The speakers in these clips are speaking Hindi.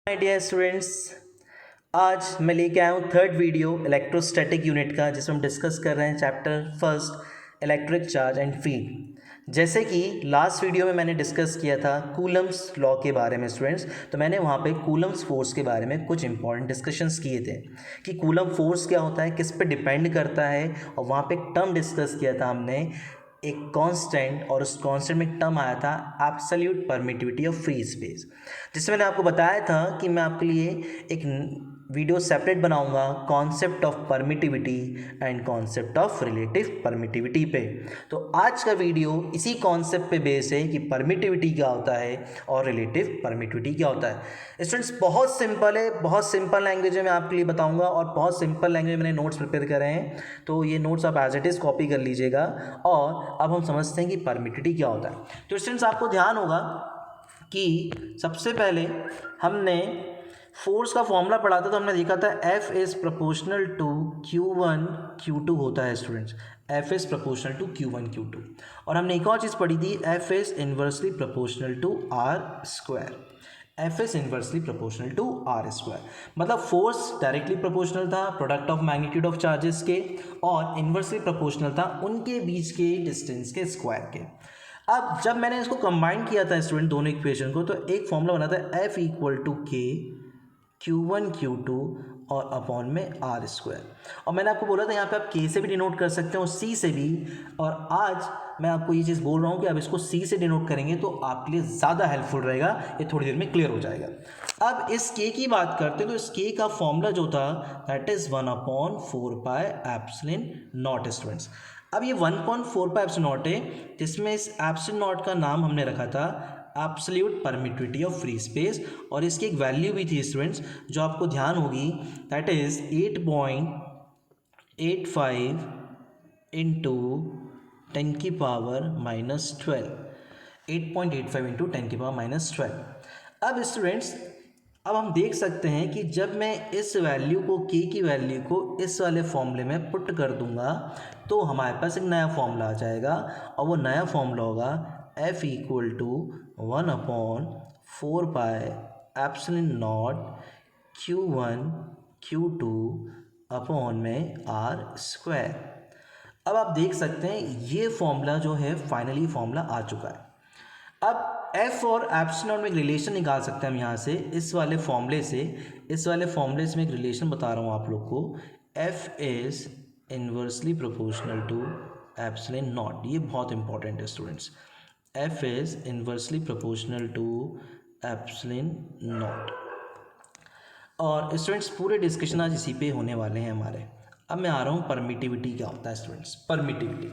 माय डियर स्टूडेंट्स, आज मैं लेके आया हूँ थर्ड वीडियो इलेक्ट्रोस्टैटिक यूनिट का, जिसमें हम डिस्कस कर रहे हैं chapter first electric charge and field. जैसे कि लास्ट वीडियो में मैंने डिस्कस किया था कूलम्स लॉ के बारे में स्टूडेंट्स, तो मैंने वहाँ पे कूलम्स फोर्स के बारे में कुछ इंपॉर्टेंट डिस्कशंस किए थे कि कूलम फोर्स क्या होता है, किस पे डिपेंड करता है। और वहाँ पे एक टर्म डिस्कस किया था हमने, एक कांस्टेंट, और उस कांस्टेंट में एक टर्म आया था absolute permittivity of free space, जिसमें मैंने आपको बताया था कि मैं आपके लिए एक वीडियो सेपरेट बनाऊंगा concept of permittivity and concept of relative permittivity पे। तो आज का वीडियो इसी कॉन्सेप्ट पे बेस है कि परमिटिविटी क्या होता है और रिलेटिव परमिटिविटी क्या होता है। स्टूडेंट्स, बहुत सिंपल है, बहुत सिंपल लैंग्वेज में मैं आपके लिए बताऊंगा और बहुत सिंपल लैंग्वेज में मैंने नोट्स प्रिपेयर करे हैं, तो ये नोट्स आप एज इट इज़ कॉपी कर लीजिएगा। और अब हम समझते हैं कि परमिटिविटी क्या होता है। तो स्टूडेंट्स, आपको ध्यान होगा कि सबसे पहले हमने फोर्स का फॉर्मूला पढ़ा था, तो हमने देखा था F is proportional to Q1 Q2 होता है students, F is proportional to Q1 Q2। और हमने एक और चीज़ पढ़ी थी, F is inversely proportional to R square, F is inversely proportional to R square. मतलब फोर्स डायरेक्टली प्रोपोर्शनल था product of magnitude of charges के, और इन्वर्सली प्रोपोर्शनल था उनके बीच के डिस्टेंस के स्क्वायर के। अब जब मैंने इसको कंबाइन किया था स्टूडेंट दोनों इक्वेशन को, तो एक फॉर्मूला बना था F equal to K Q1 Q2 और अपॉन में R स्क्वायर। और मैंने आपको बोला था यहाँ पे आप K से भी डिनोट कर सकते हो, C से भी। और आज मैं आपको ये चीज़ बोल रहा हूँ कि आप इसको C से डिनोट करेंगे तो आपके लिए ज़्यादा हेल्पफुल रहेगा, ये थोड़ी देर में क्लियर हो जाएगा। अब इस K की बात करते हैं, तो इस K का फॉर्मूला जो था that is 1/4 pi epsilon not students. अब ये 1/4 पाई एप्सिलॉन नॉट है, जिसमें इस एप्सिलॉन नॉट का नाम हमने रखा था absolute permittivity of free space, और इसकी एक वैल्यू भी थी स्टूडेंट्स जो आपको ध्यान होगी, दैट इज़ 8.85 इंटू 10⁻⁻12, 8.85 इंटू 10⁻⁻12। अब स्टूडेंट्स, अब हम देख सकते हैं कि जब मैं इस वैल्यू को K की वैल्यू को इस वाले फॉर्मूले में पुट कर दूंगा तो हमारे पास एक नया फॉर्मूला आ जाएगा, और वो नया फॉर्मूला होगा F equal to 1/4 pi epsilon naught Q1 Q2 upon में R स्क्वायर। अब आप देख सकते हैं ये फॉर्मूला जो है फाइनली फॉर्मूला आ चुका है। अब F और एप्सिलॉन में एक रिलेशन निकाल सकते हैं हम यहाँ से, इस वाले फॉर्मूले से। इस वाले फॉर्मूले से मैं एक रिलेशन बता रहा हूँ आप लोग को, F is inversely proportional to epsilon naught. ये बहुत इंपॉर्टेंट है students, F is inversely proportional to epsilon naught. और स्टूडेंट्स, पूरे डिस्कशन आज इसी पे होने वाले हैं हमारे। अब मैं आ रहा हूँ परमिटिविटी क्या होता है स्टूडेंट्स। परमिटिविटी,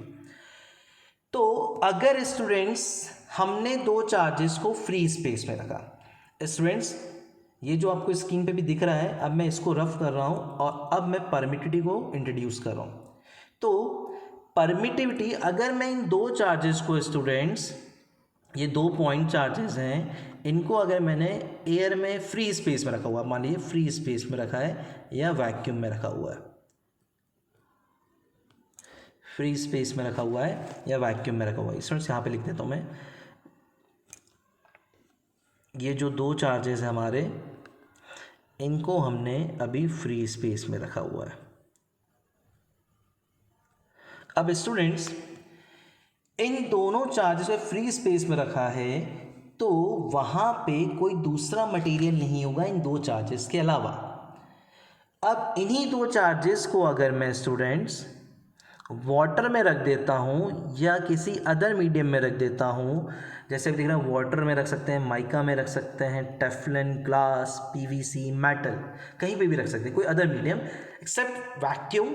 तो अगर स्टूडेंट्स हमने दो चार्जेस को फ्री स्पेस में रखा, स्टूडेंट्स ये जो आपको स्क्रीन पे भी दिख रहा है, अब मैं इसको रफ कर रहा हूँ और अब मैं परमिटिविटी को इंट्रोड्यूस कर रहा हूँ। तो परमिटिविटी, अगर मैं इन दो चार्जेस को स्टूडेंट्स, ये दो पॉइंट चार्जेस हैं, इनको अगर मैंने एयर में फ्री स्पेस में रखा हुआ, मान लीजिए फ्री स्पेस में रखा है या वैक्यूम में रखा हुआ है, फ्री स्पेस में रखा हुआ है या वैक्यूम में रखा हुआ है, स्टूडेंट्स यहाँ पे लिख देता हूँ मैं। ये जो दो चार्जेस हैं हमारे, इनको हमने अभी फ्री स्पेस में रखा हुआ है। अब स्टूडेंट्स, इन दोनों चार्जेस को फ्री स्पेस में रखा है, तो वहाँ पे कोई दूसरा मटेरियल नहीं होगा इन दो चार्जेस के अलावा। अब इन्हीं दो चार्जेस को अगर मैं स्टूडेंट्स वाटर में रख देता हूँ या किसी अदर मीडियम में रख देता हूँ, जैसे देख रहे हैं वाटर में रख सकते हैं, माइका में रख सकते हैं, टेफ्लन, ग्लास, पीवीसी, मेटल, कहीं पे भी रख सकते हैं, कोई अदर मीडियम एक्सेप्ट वैक्यूम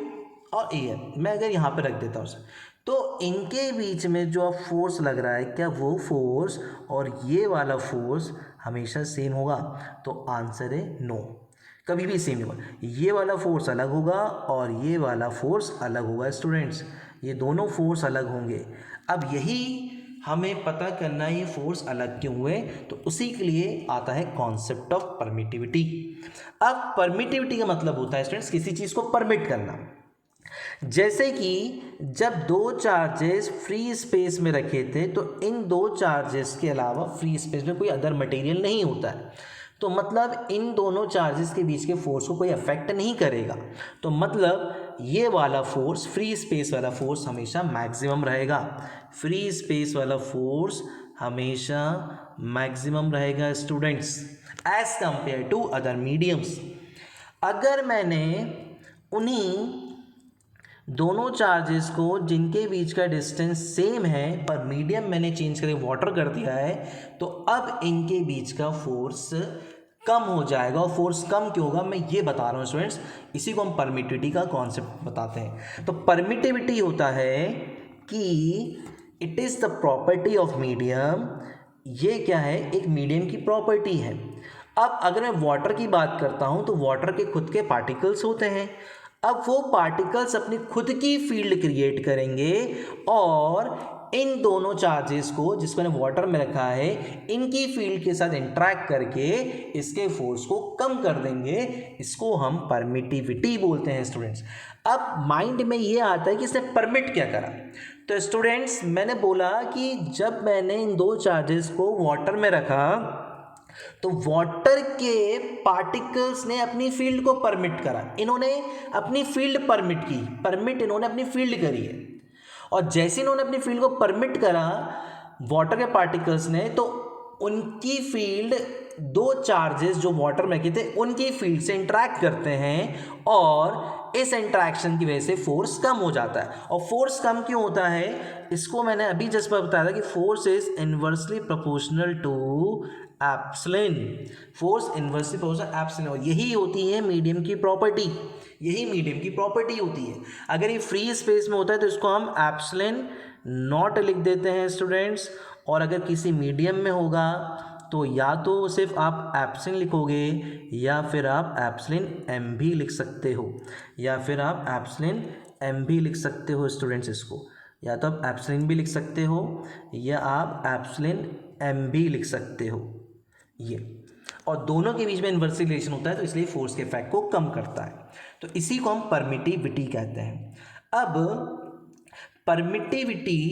और एयर, मैं अगर यहाँ पे रख देता हूँ उसे, तो इनके बीच में जो फोर्स लग रहा है, क्या वो फोर्स और ये वाला फोर्स हमेशा सेम होगा? तो आंसर है नो, कभी भी सेम नहीं होगा। ये वाला फोर्स अलग होगा और ये वाला फोर्स अलग होगा स्टूडेंट्स, ये दोनों फोर्स अलग होंगे। अब यही हमें पता करना है ये फोर्स अलग क्यों हुए, तो उसी के लिए आता है कॉन्सेप्ट ऑफ परमिटिविटी। अब परमिटिविटी का मतलब होता है स्टूडेंट्स किसी चीज़ को परमिट करना। जैसे कि जब दो चार्जेस फ्री स्पेस में रखे थे, तो इन दो चार्जेस के अलावा फ्री स्पेस में कोई अदर मटेरियल नहीं होता है, तो मतलब इन दोनों चार्जेस के बीच के फोर्स को कोई अफेक्ट नहीं करेगा। तो मतलब ये वाला फोर्स, फ्री स्पेस वाला फोर्स हमेशा मैक्सिमम रहेगा। फ्री स्पेस वाला फोर्स हमेशा मैक्सिमम रहेगा students, as compare to other mediums. अगर मैंने उन्हीं दोनों चार्जेस को जिनके बीच का डिस्टेंस सेम है पर मीडियम मैंने चेंज करके वाटर कर दिया है, तो अब इनके बीच का फोर्स कम हो जाएगा। और फोर्स कम क्यों होगा मैं ये बता रहा हूँ स्टूडेंट्स, इसी को हम परमिटिविटी का कॉन्सेप्ट बताते हैं। तो परमिटिविटी होता है कि it is the property of medium. ये क्या है, एक मीडियम की प्रॉपर्टी है। अब अगर मैं वाटर की बात करता हूँ तो वाटर के खुद के पार्टिकल्स होते हैं। अब वो पार्टिकल्स अपनी खुद की फील्ड क्रिएट करेंगे और इन दोनों चार्जेस को जिसको मैंने वाटर में रखा है इनकी फील्ड के साथ इंटरेक्ट करके इसके फोर्स को कम कर देंगे। इसको हम परमिटिविटी बोलते हैं स्टूडेंट्स। अब माइंड में ये आता है कि इसने परमिट क्या करा। तो स्टूडेंट्स मैंने बोला कि जब मैंने इन दो चार्जेस को वाटर में रखा तो वाटर के पार्टिकल्स ने अपनी फील्ड को परमिट करा। इन्होंने अपनी फील्ड परमिट की, परमिट इन्होंने अपनी फील्ड करी है। और जैसे इन्होंने अपनी फील्ड को परमिट करा वाटर के पार्टिकल्स ने, तो उनकी फील्ड दो चार्जेस जो वाटर में रखे थे उनकी फील्ड से इंटरेक्ट करते हैं और इस इंटरेक्शन की वजह से फोर्स कम हो जाता है। और फोर्स कम क्यों होता है, इसको मैंने अभी जस्ट बताया था कि force is inversely proportional to epsilon. Force inversely proportional epsilon, और यही होती है मीडियम की प्रॉपर्टी। यही मीडियम की प्रॉपर्टी होती है। अगर ये फ्री स्पेस में होता है तो इसको हम एप्सिलॉन नॉट लिख देते हैं स्टूडेंट्स, और अगर किसी मीडियम में होगा तो या तो सिर्फ आप एप्सिलॉन लिखोगे या फिर आप एप्सिलॉन एम भी लिख सकते हो, या फिर आप एप्सिलॉन एम भी लिख सकते हो स्टूडेंट्स। इसको या तो आप एप्सिलॉन भी लिख सकते हो या आप एप्सिलॉन एम भी लिख सकते हो ये। और दोनों के बीच में इन्वर्स रिलेशन होता है तो इसलिए फोर्स के इफेक्ट को कम करता है। तो इसी को हम परमिटिविटी कहते हैं। अब परमिटिविटी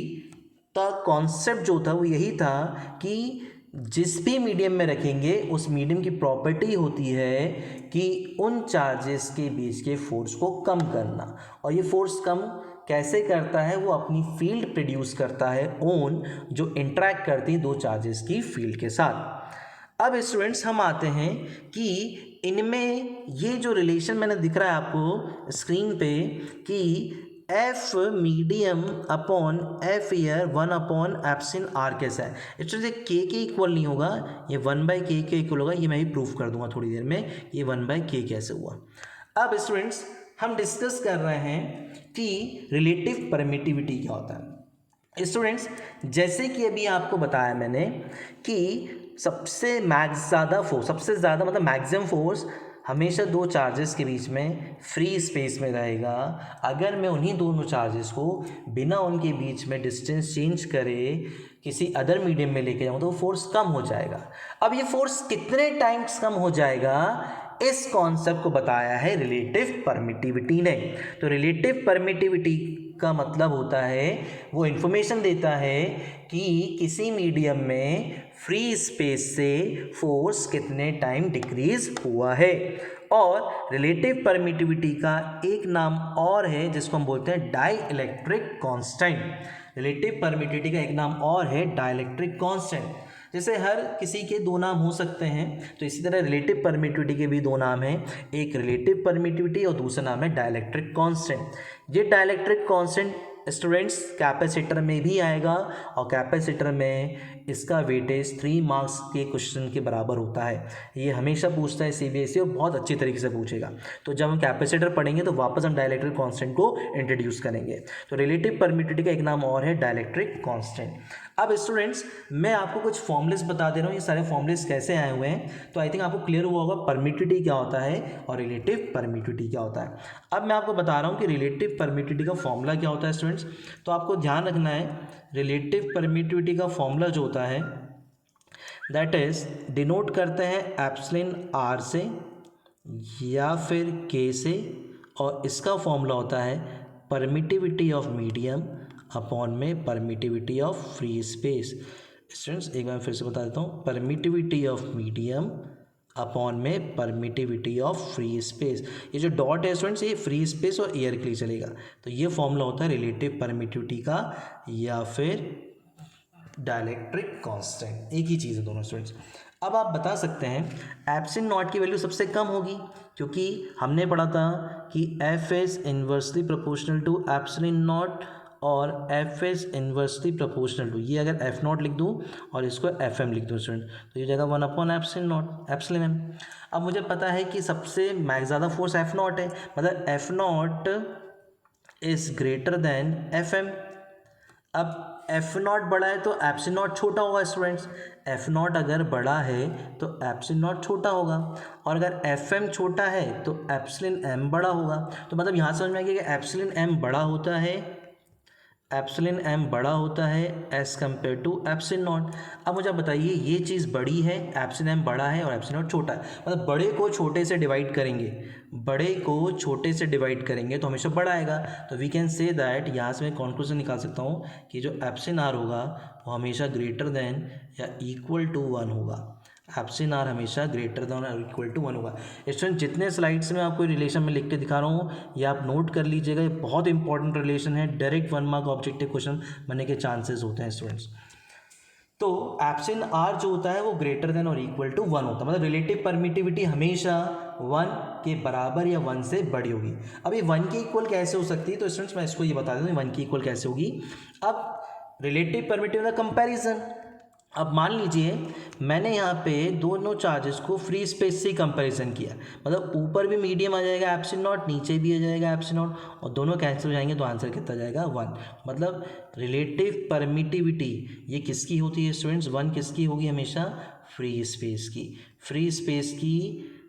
का कॉन्सेप्ट जो था वो यही था कि जिस भी मीडियम में रखेंगे उस मीडियम की प्रॉपर्टी होती है कि उन चार्जेस के बीच के फोर्स को कम करना। और ये फोर्स कम कैसे करता है, वो अपनी फील्ड प्रोड्यूस करता है ओन, जो इंटरेक्ट करती है दो चार्जेस की फील्ड के साथ। अब स्टूडेंट्स हम आते हैं कि इनमें ये जो रिलेशन मैंने दिख रहा है आपको स्क्रीन पे कि F medium upon F air 1 upon epsilon r कैसा है। इससे के इक्वल नहीं होगा, ये 1/k के इक्वल होगा। ये मैं भी प्रूफ कर दूंगा थोड़ी देर में ये 1/k कैसे हुआ। अब स्टूडेंट्स हम डिस्कस कर रहे हैं कि रिलेटिव परमिटिविटी क्या होता है। स्टूडेंट्स जैसे कि अभी आपको बताया मैंने कि सबसे ज़्यादा मतलब मैक्सिमम फोर्स हमेशा दो चार्जेस के बीच में फ्री स्पेस में रहेगा। अगर मैं उन्हीं दोनों चार्जेस को बिना उनके बीच में डिस्टेंस चेंज करे किसी अदर मीडियम में लेके जाऊँ तो वो फोर्स कम हो जाएगा। अब ये फोर्स कितने टाइम्स कम हो जाएगा, इस कॉन्सेप्ट को बताया है रिलेटिव परमिटिविटी ने। तो रिलेटिव परमिटिविटी का मतलब होता है वो इन्फॉर्मेशन देता है कि किसी मीडियम में फ्री स्पेस से फोर्स कितने टाइम डिक्रीज हुआ है। और रिलेटिव परमिटिविटी का एक नाम और है जिसको हम बोलते हैं डाइइलेक्ट्रिक कांस्टेंट। रिलेटिव परमिटिविटी का एक नाम और है डाइइलेक्ट्रिक कांस्टेंट। जैसे हर किसी के दो नाम हो सकते हैं तो इसी तरह रिलेटिव परमिटिविटी के भी दो नाम हैं, एक रिलेटिव परमिटिविटी और दूसरा नाम है डाइइलेक्ट्रिक कांस्टेंट। ये डाइइलेक्ट्रिक कांस्टेंट स्टूडेंट्स कैपेसिटर में भी आएगा और कैपेसिटर में इसका वेटेज 3 मार्क्स के क्वेश्चन के बराबर होता है। ये हमेशा पूछता है सीबीएसई और बहुत अच्छी तरीके से पूछेगा। तो जब हम कैपेसिटर पढ़ेंगे तो वापस हम डाइइलेक्ट्रिक कांस्टेंट को इंट्रोड्यूस करेंगे। तो रिलेटिव परमिटिविटी का एक नाम और है डाइइलेक्ट्रिक कांस्टेंट। अब स्टूडेंट्स मैं आपको कुछ फॉर्मूलेस बता दे रहा हूँ, ये सारे फॉर्मूलेस कैसे आए हुए हैं तो आई थिंक आपको क्लियर हुआ होगा परमिटिविटी क्या होता है और रिलेटिव परमिटिविटी क्या होता है। अब मैं आपको बता रहा हूँ कि रिलेटिव परमिटिविटी का फॉर्मूला क्या होता है स्टूडेंट्स। तो आपको ध्यान रखना है रिलेटिव परमिटिविटी का फॉर्मूला जो होता है दैट इज डिनोट करते हैं एप्सिलॉन आर से या फिर के से, और इसका फॉर्मूला होता है परमिटिविटी ऑफ मीडियम अपॉन में permittivity of free space. Students एक बार फिर से बता देता हूँ, परमिटिविटी ऑफ मीडियम अपॉन में परमिटिविटी ऑफ फ्री स्पेस। ये जो डॉट है स्टूडेंट्स ये फ्री स्पेस और एयर के लिए चलेगा। तो ये फॉर्मूला होता है रिलेटिव परमिटिविटी का या फिर डाइलेक्ट्रिक कांस्टेंट, एक ही चीज़ है दोनों स्टूडेंट्स। अब आप बता सकते हैं एप्सिलॉन नॉट की वैल्यू सबसे कम होगी, क्योंकि हमने पढ़ा था कि F is inversely proportional to epsilon naught और F is inversely proportional to, ये अगर एफ नॉट लिख दूँ और इसको एफ एम लिख दूँ स्टूडेंट, तो ये जगह 1 एप्सिलॉन नॉट एप्सिलॉन एम। अब मुझे पता है कि सबसे ज़्यादा फोर्स एफ नॉट है, मतलब F naught is greater than F M. अब एफ नॉट बड़ा है तो एप्सिलॉन नॉट छोटा होगा स्टूडेंट्स, एफ नॉट अगर बड़ा है तो एप्सिलॉन नॉट छोटा होगा, और अगर एफ एम छोटा है तो एप्सिलॉन एम बड़ा होगा। तो मतलब यहाँ समझ में आ गया कि एप्सिलॉन एम बड़ा होता है, एप्सिलॉन एम बड़ा होता है as compare to epsilon naught. अब मुझे बताइए ये चीज़ बड़ी है, एप्सिलॉन एम बड़ा है और एप्सिलॉन नॉट छोटा है, मतलब बड़े को छोटे से डिवाइड करेंगे, बड़े को छोटे से डिवाइड करेंगे तो हमेशा बड़ा आएगा। तो वी कैन से दैट, यहाँ से मैं कंक्लूजन निकाल सकता हूँ कि जो एप्सिलॉन आर होगा वो हमेशा ग्रेटर देन या इक्वल टू 1 होगा। एप्सिलॉन आर हमेशा ग्रेटर देन और इक्वल टू 1 होगा। स्टूडेंट जितने स्लाइड्स में आपको रिलेशन में लिख के दिखा रहा हूँ ये आप नोट कर लीजिएगा, ये बहुत इंपॉर्टेंट रिलेशन है, डायरेक्ट 1 मार्क ऑब्जेक्टिव क्वेश्चन बनने के चांसेस होते हैं स्टूडेंट्स। तो एप्सिलॉन आर जो होता है वो ग्रेटर देन और इक्वल टू 1 होता है, मतलब रिलेटिव परमिटिविटी हमेशा 1 के बराबर या 1 से बड़ी होगी। अब ये 1 के इक्वल कैसे हो सकती है, तो स्टूडेंट्स मैं इसको ये बता देता हूँ 1 के इक्वल कैसे होगी। अब रिलेटिव परमिटिविटी कंपैरिजन, अब मान लीजिए मैंने यहाँ पे दोनों चार्जेस को फ्री स्पेस से कंपैरिजन किया, मतलब ऊपर भी मीडियम आ जाएगा एप्सिलॉन नॉट, नीचे भी आ जाएगा एप्सिलॉन नॉट, और दोनों कैंसिल हो जाएंगे तो आंसर कितना जाएगा 1। मतलब रिलेटिव परमिटिविटी ये किसकी होती है स्टूडेंट्स, 1 किसकी होगी हमेशा, फ्री स्पेस की। फ्री स्पेस की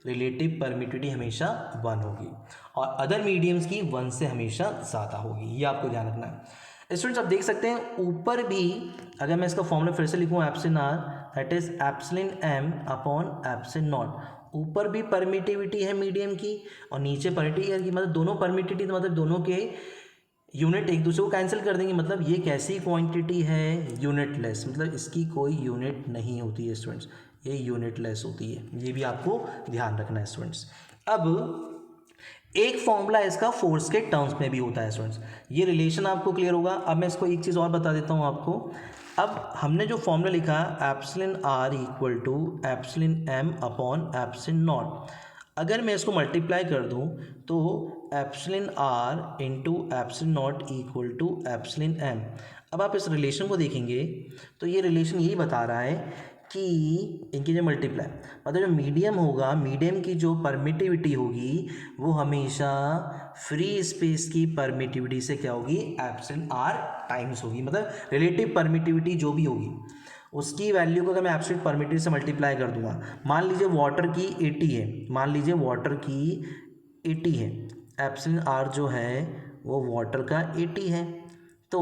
रिलेटिव परमिटिविटी हमेशा 1 होगी और अदर मीडियम्स की 1 से हमेशा ज़्यादा होगी, ये आपको ध्यान रखना है। स्टूडेंट्स आप देख सकते हैं ऊपर भी अगर मैं इसका फॉर्मूला फिर से लिखूँ epsilon R that is epsilon M upon epsilon naught, ऊपर भी परमिटिविटी है मीडियम की और नीचे परमिटिविटी की, मतलब दोनों परमिटिविटी मतलब दोनों के यूनिट एक दूसरे को कैंसिल कर देंगे, मतलब ये कैसी क्वांटिटी है, यूनिटलेस, मतलब इसकी कोई यूनिट नहीं होती है स्टूडेंट्स, ये यूनिटलेस होती है, ये भी आपको ध्यान रखना है स्टूडेंट्स। अब एक फॉर्मूला इसका फोर्स के टर्म्स में भी होता है स्टूडेंट्स, ये रिलेशन आपको क्लियर होगा। अब मैं इसको एक चीज़ और बता देता हूँ आपको। अब हमने जो फॉर्मूला लिखा epsilon R equal to epsilon M upon epsilon naught, अगर मैं इसको मल्टीप्लाई कर दूँ तो epsilon R into epsilon naught equal to epsilon M. अब आप इस रिलेशन को देखेंगे तो ये रिलेशन यही बता रहा है कि इनकी जो मल्टीप्लाई, मतलब जो मीडियम होगा, मीडियम की जो परमिटिविटी होगी वो हमेशा फ्री स्पेस की परमिटिविटी से क्या होगी, एप्सिलॉन आर टाइम्स होगी। मतलब रिलेटिव परमिटिविटी जो भी होगी उसकी वैल्यू को अगर मैं एब्सोल्यूट परमिटिविटी से मल्टीप्लाई कर दूंगा, मान लीजिए वाटर की 80 है, मान लीजिए वाटर की 80 है, एप्सिलॉन आर जो है वो वाटर का 80 है, तो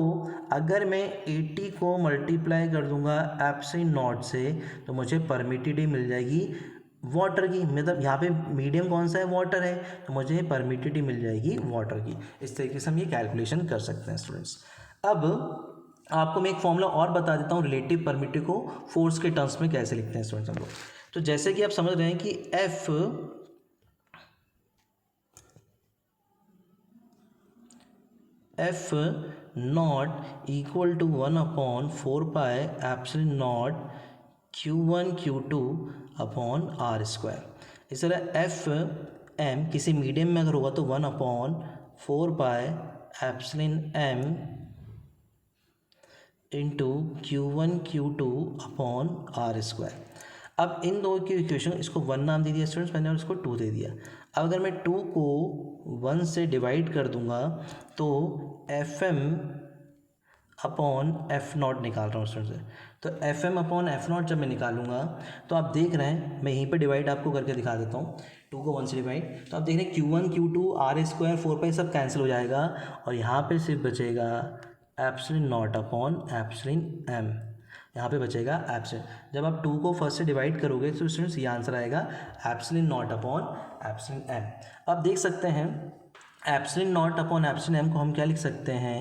अगर मैं 80 को मल्टीप्लाई कर दूंगा एप्सिलॉन नॉट से तो मुझे परमिटिविटी मिल जाएगी वाटर की, मतलब यहाँ पे मीडियम कौन सा है, वाटर है, तो मुझे परमिटिविटी मिल जाएगी वाटर की। इस तरीके से हम ये कैलकुलेशन कर सकते हैं स्टूडेंट्स। अब आपको मैं एक फॉर्मूला और बता देता हूँ रिलेटिव परमिटिविटी को फोर्स के टर्म्स में कैसे लिखते हैं स्टूडेंट्स हम लोग। तो जैसे कि आप समझ रहे हैं कि F naught equal to 1 upon 4 pi epsilon naught Q1 Q2 upon R square. इस तरह एफ एम किसी मीडियम में अगर होगा तो 1 upon 4 pi epsilon M into Q1 Q2 upon R square. अब इन दो की इक्वेशन, इसको 1 नाम दे दिया स्टूडेंट्स मैंने और इसको 2 दे दिया। अब अगर मैं 2 को 1 से डिवाइड कर दूंगा तो F M upon F naught निकाल रहा हूँ स्टूडेंट्स। तो F M upon F naught जब मैं निकालूंगा तो आप देख रहे हैं, मैं यहीं पे डिवाइड आपको करके दिखा देता हूँ, 2 को 1 से डिवाइड, तो आप देख रहे हैं Q1 Q2 आर स्क्वायर 4 पाई सब कैंसिल हो जाएगा और यहाँ पे सिर्फ बचेगा epsilon naught upon epsilon M, यहाँ पे बचेगा एप्सिलॉन। जब आप 2 को फर्स्ट से डिवाइड करोगे तो स्टूडेंट्स ये आंसर आएगा epsilon naught upon epsilon M. आप देख सकते हैं epsilon naught upon epsilon M को हम क्या लिख सकते हैं,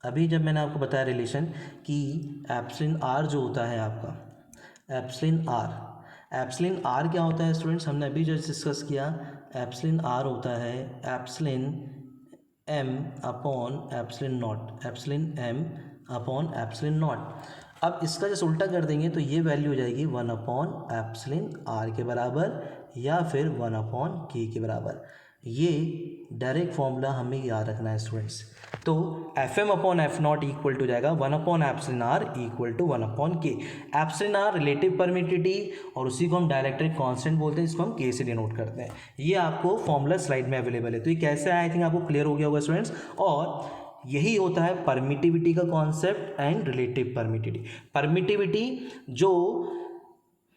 अभी जब मैंने आपको बताया रिलेशन कि एप्सिलॉन आर जो होता है आपका, एप्सिलॉन आर एप्सिलॉन आर क्या होता है स्टूडेंट्स, हमने अभी जस्ट डिस्कस किया। एप्सिलॉन आर होता है epsilon M upon epsilon naught, epsilon M upon epsilon naught. अब इसका जैसे उल्टा कर देंगे तो ये वैल्यू हो जाएगी 1 अपॉन एप्सिलॉन आर के बराबर या फिर 1 अपॉन के के बराबर। ये डायरेक्ट फॉर्मूला हमें याद रखना है स्टूडेंट्स। तो F M upon F naught equal to जाएगा 1 upon epsilon R equal to 1 upon K. Epsilon R relative permittivity और उसी को हम डाइलेक्ट्रिक कांस्टेंट बोलते हैं, इसको हम के से डिनोट करते हैं। ये आपको फॉर्मूला स्लाइड में अवेलेबल है। तो ये कैसे है आई थिंक आपको क्लियर हो गया होगा स्टूडेंट्स। और यही होता है परमिटिविटी का concept and relative permittivity. Permittivity जो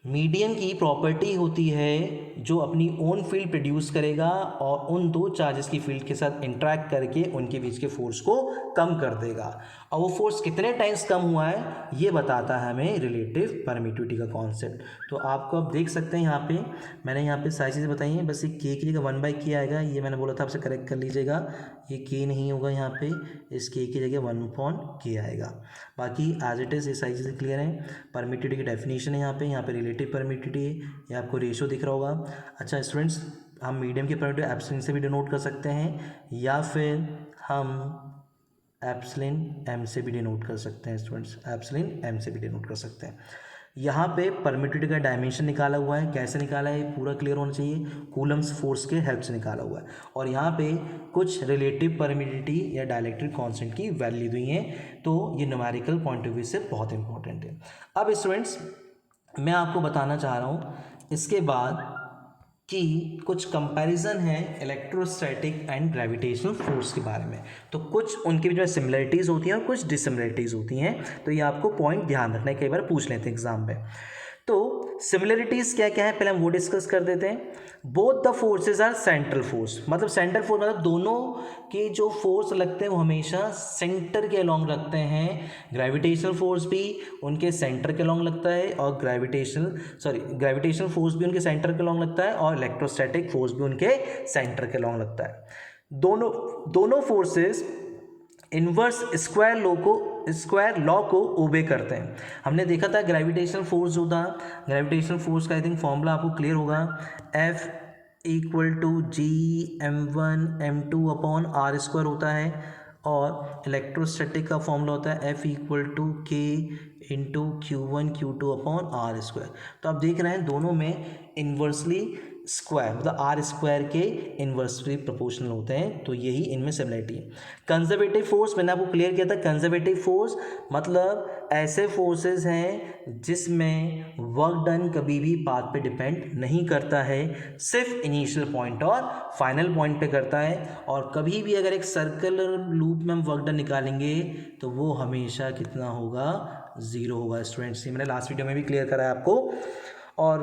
मीडियम की प्रॉपर्टी होती है जो अपनी ओन फील्ड प्रोड्यूस करेगा और उन दो चार्जेस की फील्ड के साथ इंटरेक्ट करके उनके बीच के फोर्स को कम कर देगा, और वो फोर्स कितने टाइम्स कम हुआ है ये बताता है हमें रिलेटिव परमिटिविटी का कॉन्सेप्ट। तो आपको आप देख सकते हैं यहाँ पे मैंने यहाँ पे सारी चीज़ें बताई हैं, बस ये के की जगह 1/k आएगा, ये मैंने बोला था आपसे करेक्ट कर लीजिएगा। ये के नहीं होगा यहाँ पे, इस के की जगह 1/k आएगा। बाकी एज इट इज़ ये सारी चीज़ें क्लियर हैं। परमिटिविटी की डेफिनेशन है यहाँ पे रिलेटिव परमिटिविटी है, ये आपको रेशो दिख रहा होगा। अच्छा स्टूडेंट्स, हम मीडियम की परमिटिविटी एप्सिलॉन से भी डिनोट कर सकते हैं या फिर हम एप्सिलॉन एम से भी डिनोट कर सकते हैं स्टूडेंट्स, एप्सिलॉन एम से भी डिनोट कर सकते हैं। यहाँ पे परमिटिविटी का डायमेंशन निकाला हुआ है, कैसे निकाला है पूरा क्लियर होना चाहिए, कूलम्स फोर्स के हेल्प से निकाला हुआ है। और यहाँ पे कुछ रिलेटिव परमिटिविटी या डाइलेक्ट्रिक कांस्टेंट की वैल्यू दी है, तो ये न्यूमेरिकल पॉइंट ऑफ व्यू से बहुत इंपॉर्टेंट है। अब स्टूडेंट्स मैं आपको बताना चाह रहा हूँ इसके बाद कि कुछ कंपैरिजन है इलेक्ट्रोस्टैटिक एंड ग्रेविटेशनल फोर्स के बारे में। तो कुछ उनके बीच में सिमिलरिटीज़ होती हैं और कुछ डिसिमिलरिटीज़ होती हैं, तो ये आपको पॉइंट ध्यान रखना है, कई बार पूछ लेते हैं एग्जाम में। तो सिमिलरिटीज़ क्या क्या है पहले हम वो डिस्कस कर देते हैं। Both the forces are central force, मतलब सेंट्रल फोर्स मतलब दोनों के जो फोर्स लगते हैं वो हमेशा सेंटर के अलॉन्ग लगते हैं। ग्रेविटेशनल फोर्स भी उनके सेंटर के अलॉन्ग लगता है और ग्रेविटेशनल फोर्स भी उनके सेंटर के अलॉन्ग लगता है और इलेक्ट्रोस्टैटिक फोर्स भी उनके सेंटर के अलॉन्ग लगता है। दोनों फोर्सेस इनवर्स स्क्वायर लॉ को ओबे करते हैं। हमने देखा था ग्रेविटेशनल फोर्स जो था, ग्रेविटेशनल फोर्स का आई थिंक फॉर्मूला आपको क्लियर होगा, F equal to G m1 m2 upon R square होता है, और इलेक्ट्रोस्टैटिक का फॉर्मूला होता है F equal to K into Q1 Q2 upon R square. तो आप देख रहे हैं दोनों में इन्वर्सली स्क्वायर मतलब आर स्क्वायर के इन्वर्सली प्रोपोर्शनल होते हैं, तो यही इनमें सिमिलरिटी है। कंजर्वेटिव फोर्स मैंने आपको क्लियर किया था, कंजर्वेटिव फोर्स मतलब ऐसे फोर्सेस हैं जिसमें वर्क डन कभी भी पाथ पे डिपेंड नहीं करता है, सिर्फ इनिशियल पॉइंट और फाइनल पॉइंट पे करता है। और कभी भी अगर एक सर्कुलर लूप में हम वर्क डन निकालेंगे तो वो हमेशा कितना होगा, 0 होगा स्टूडेंट्स। ये मैंने लास्ट वीडियो में भी क्लियर करा है आपको। और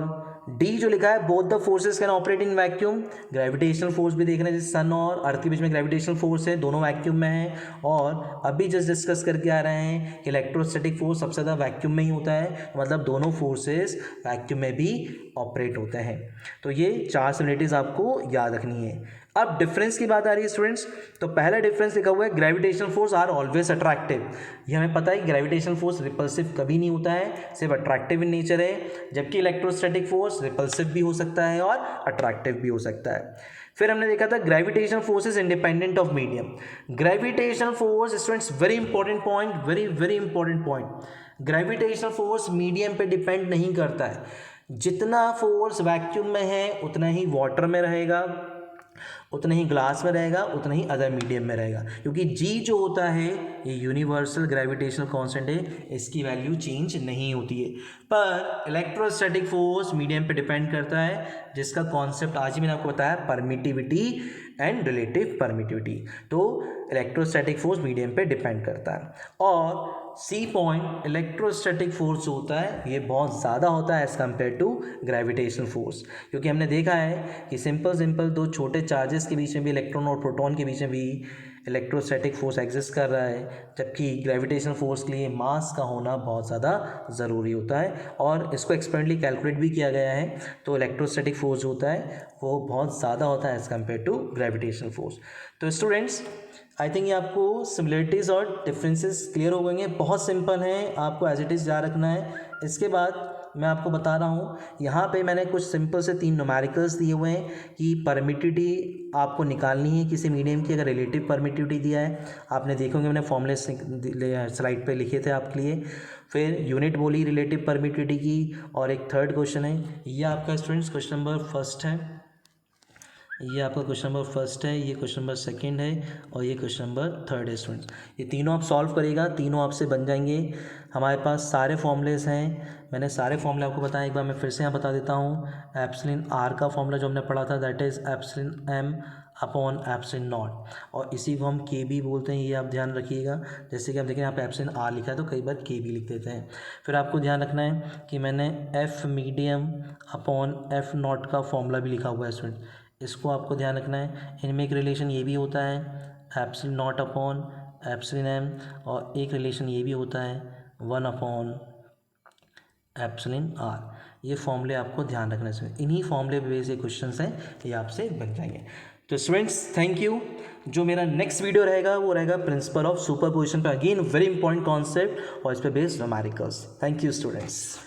डी जो लिखा है both the forces can operate in vacuum, gravitational force भी देख रहे हैं, जैसे सन और अर्थ के बीच में ग्रेविटेशनल फोर्स है, दोनों वैक्यूम में है। और अभी जस्ट डिस्कस करके आ रहे हैं कि इलेक्ट्रोस्टैटिक फोर्स सबसे ज़्यादा वैक्यूम में ही होता है, मतलब दोनों फोर्सेस वैक्यूम में भी ऑपरेट होते हैं। तो ये 4 सिमिलरिटीज़ आपको याद रखनी है। अब डिफरेंस की बात आ रही है स्टूडेंट्स, तो पहला डिफरेंस लिखा हुआ है gravitational force are always attractive. ये हमें पता है ग्रेविटेशनल फोर्स रिपल्सिव कभी नहीं होता है, सिर्फ अट्रैक्टिव इन नेचर है, जबकि इलेक्ट्रोस्टैटिक फोर्स रिपल्सिव भी हो सकता है और अट्रैक्टिव भी हो सकता है। फिर हमने देखा था gravitational force is independent of medium. Gravitational force students very important point, very important point, gravitational force medium पे डिपेंड नहीं करता है। जितना फोर्स वैक्यूम में है उतना ही वाटर में रहेगा, उतना ही ग्लास में रहेगा, उतना ही अदर मीडियम में रहेगा, क्योंकि जी जो होता है ये यूनिवर्सल ग्रेविटेशनल कांस्टेंट है, इसकी वैल्यू चेंज नहीं होती है। पर इलेक्ट्रोस्टैटिक फोर्स मीडियम पे डिपेंड करता है, जिसका कॉन्सेप्ट आज ही मैंने आपको बताया परमिटिविटी एंड रिलेटिव परमिटिविटी। तो इलेक्ट्रोस्टैटिक फोर्स मीडियम पे डिपेंड करता है। और सी पॉइंट इलेक्ट्रोस्टैटिक फोर्स होता है ये बहुत ज़्यादा होता है as compare to gravitational force, क्योंकि हमने देखा है कि सिंपल दो छोटे चार्जेस के बीच में भी, इलेक्ट्रॉन और प्रोटॉन के बीच में भी इलेक्ट्रोस्टैटिक फोर्स एग्जिस्ट कर रहा है, जबकि ग्रेविटेशनल फोर्स के लिए मास का होना बहुत ज़्यादा ज़रूरी होता है। और इसको एक्सपेरिमेंटली कैलकुलेट भी किया गया है, तो इलेक्ट्रोस्टैटिक फोर्स जो होता है वो बहुत ज़्यादा होता है as compare to gravitational force. तो स्टूडेंट्स आई थिंक ये आपको सिमिलरिटीज़ और डिफरेंसेस क्लियर हो गए हैं, बहुत सिंपल हैं, आपको एज इट इज़ याद रखना है। इसके बाद मैं आपको बता रहा हूँ, यहाँ पे मैंने कुछ सिंपल से 3 न्यूमेरिकल्स दिए हुए हैं कि परमिटिविटी आपको निकालनी है किसी मीडियम की। अगर रिलेटिव परमिटिविटी दिया है, आपने देखोगे मैंने फॉर्मूले स्लाइड पे लिखे थे आपके लिए। फिर यूनिट बोली रिलेटिव परमिटिविटी की, और एक थर्ड क्वेश्चन है, ये आपका स्टूडेंट्स क्वेश्चन नंबर फर्स्ट है, ये आपका क्वेश्चन नंबर फर्स्ट है, ये क्वेश्चन नंबर सेकंड है, और ये क्वेश्चन नंबर थर्ड है स्टूडेंट्स। ये तीनों आप सॉल्व करेगा, तीनों आपसे बन जाएंगे। हमारे पास सारे फॉर्मूलेस हैं, मैंने सारे फॉर्मूले आपको बताया, एक बार मैं फिर से यहाँ बता देता हूँ। एप्सिलॉन आर का फॉर्मूला जो हमने पढ़ा था that is epsilon M upon epsilon naught, और इसी को हम के बी बोलते हैं, ये आप ध्यान रखिएगा। जैसे कि आप देखें यहाँ पे एप्सिलॉन आर लिखा है तो कई बार के बी लिख देते हैं। फिर आपको ध्यान रखना है कि मैंने F medium upon F not का फॉर्मूला भी लिखा हुआ है स्टूडेंट, इसको आपको ध्यान रखना है। इनमें एक रिलेशन ये भी होता है epsilon naught upon epsilon M, और एक रिलेशन ये भी होता है 1 अपॉन एप्सिलॉन आर। ये फॉर्मूले आपको ध्यान रखना है, इन्हीं फॉर्मूले पे बेस्ड क्वेश्चन हैं, ये आपसे बन जाएंगे। तो स्टूडेंट्स थैंक यू। जो मेरा नेक्स्ट वीडियो रहेगा वो रहेगा प्रिंसिपल ऑफ सुपरपोजिशन पे, अगेन वेरी इंपॉर्टेंट कॉन्सेप्ट, और इस पे based numericals. Thank you students.